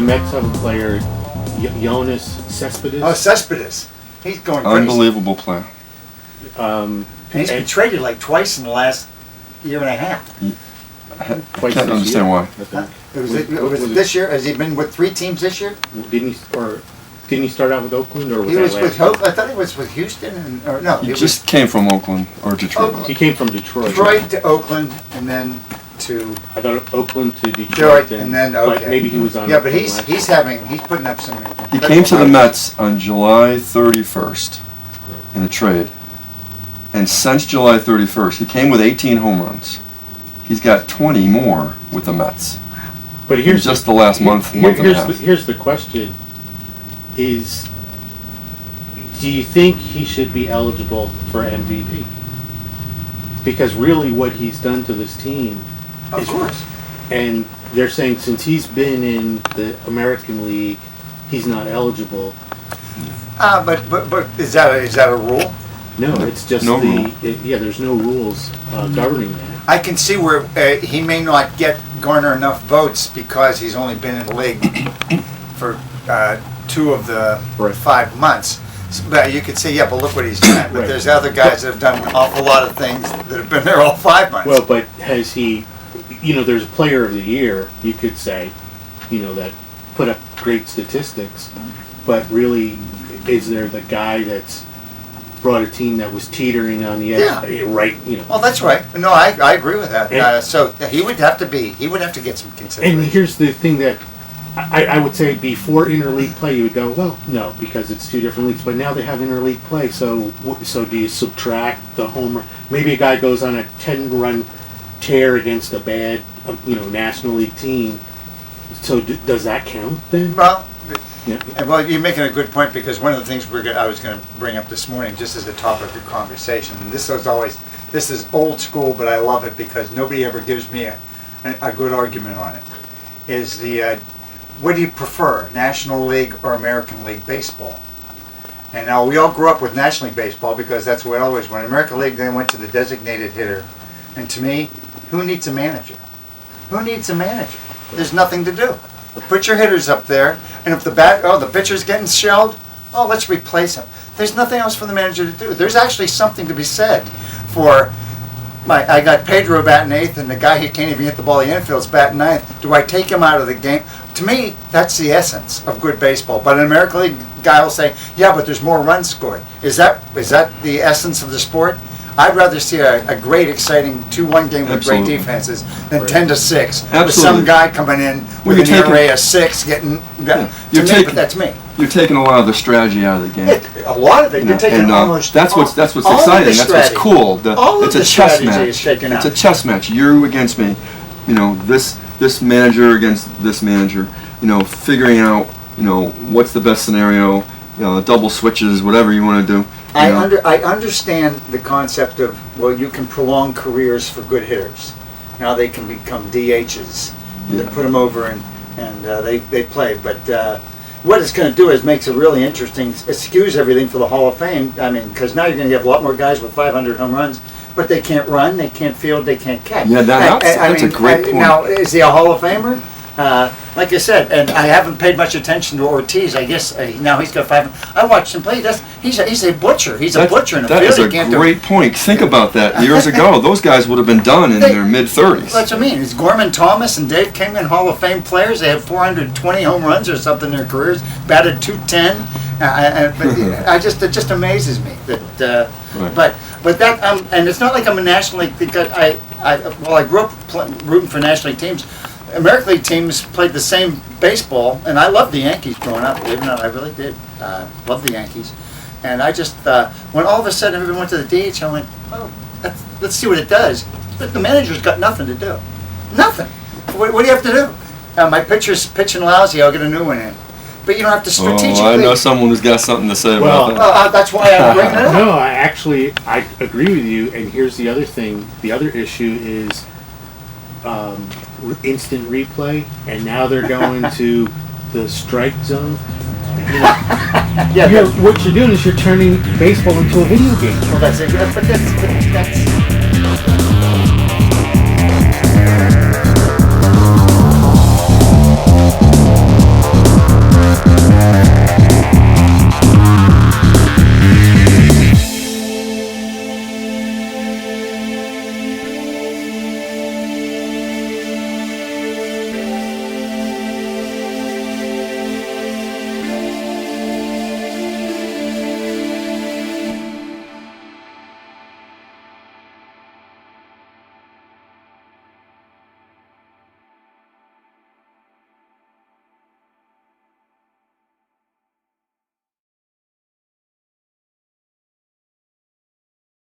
Mets have a player, Jonas Cespedes. Oh, Cespedes. He's going crazy. Unbelievable player. And he's been traded like twice in the last year and a half. I can't understand why. Was it this year? Has he been with 3 teams this year? Didn't he start out with Oakland, or was He that was last with year? I thought he was with Houston, or no. He just came from Oakland or Detroit. Oakland. He came from Detroit. Detroit to Oakland, and then to I thought Oakland to Detroit, and then okay. But maybe he was on. Yeah, but Oakland he's putting up some. He came to the Mets on July 31st in a trade. And since July 31st, he came with 18 home runs. He's got 20 more with the Mets. But here's just the last month and a half. Here's the question: is do you think he should be eligible for MVP? Because really, what he's done to this team, Of course. And they're saying since he's been in the American League, he's not eligible. But is that a rule? No, it's just no rule. There's no rules governing that. I can see where he may not garner enough votes because he's only been in the league for 2 of the 5 months. But you could say, yeah, but look what he's done. But there's other guys that have done an awful lot of things that have been there all 5 months. Well, but has he? There's a Player of the Year. You could say, that put up great statistics, but really, is there the guy that's brought a team that was teetering on the edge, right? Oh, that's right. No, I agree with that. So he would have to get some consideration. And here's the thing that I would say before interleague play, you would go, well, no, because it's 2 different leagues. But now they have interleague play, so do you subtract the homer? Maybe a guy goes on a 10-run tear against a bad, National League team. So does that count then? Well. Yeah. Well, you're making a good point because one of the things I was going to bring up this morning, just as a topic of conversation, and this is old school, but I love it because nobody ever gives me a good argument on it. Is what do you prefer, National League or American League baseball? And now we all grew up with National League baseball because that's what I always went. American League then went to the designated hitter, and to me, who needs a manager? Who needs a manager? There's nothing to do. Put your hitters up there, and if the pitcher's getting shelled, let's replace him. There's nothing else for the manager to do. There's actually something to be said for I got Pedro batting 8th, and the guy who can't even hit the ball in the infield's batting 9th. Do I take him out of the game? To me, that's the essence of good baseball. But an American League guy will say, yeah, but there's more runs scored. Is that the essence of the sport? I'd rather see a great, exciting 2-1 game with great defenses than 10-6 with some guy coming in with an ERA of 6 getting. But that's me. You're taking a lot of the strategy out of the game. A lot of it. You're taking almost. That's what's exciting. That's what's cool. It's a chess match. It's a chess match. You against me. This manager against this manager. Figuring out. What's the best scenario. Double switches, whatever you want to do. I understand the concept of, you can prolong careers for good hitters. Now they can become DHs. You put them over and they play. But what it's going to do is makes it really interesting. It skews everything for the Hall of Fame. I mean, because now you're going to have a lot more guys with 500 home runs, but they can't run, they can't field, they can't catch. Yeah, that's a great point. Now, is he a Hall of Famer? Like I said, and I haven't paid much attention to Ortiz. I guess now he's got 5. I watched him play. He's a butcher. He's a butcher in the field. That is a great point. Think about that. Years ago, those guys would have been done in their mid-30s. That's what I mean. It's Gorman Thomas and Dave Kingman, Hall of Fame players. They have 420 home runs or something in their careers. Batted .210. It just amazes me that. Right. But that and it's not like I'm a National League because I grew up rooting for National League teams. American League teams played the same baseball, and I loved the Yankees growing up. Believe it or not, I really did. Love the Yankees. And I just, when all of a sudden everyone went to the DH, I went, let's see what it does. But the manager's got nothing to do. Nothing. What do you have to do? My pitcher's pitching lousy, I'll get a new one in. But you don't have to strategically. I know someone who's got something to say about that. That's why I'm bringing it up. No, I agree with you, and here's the other thing. The other issue is instant replay, and now they're going to the strike zone. What you're doing is you're turning baseball into a video game. Well, that's it. But that's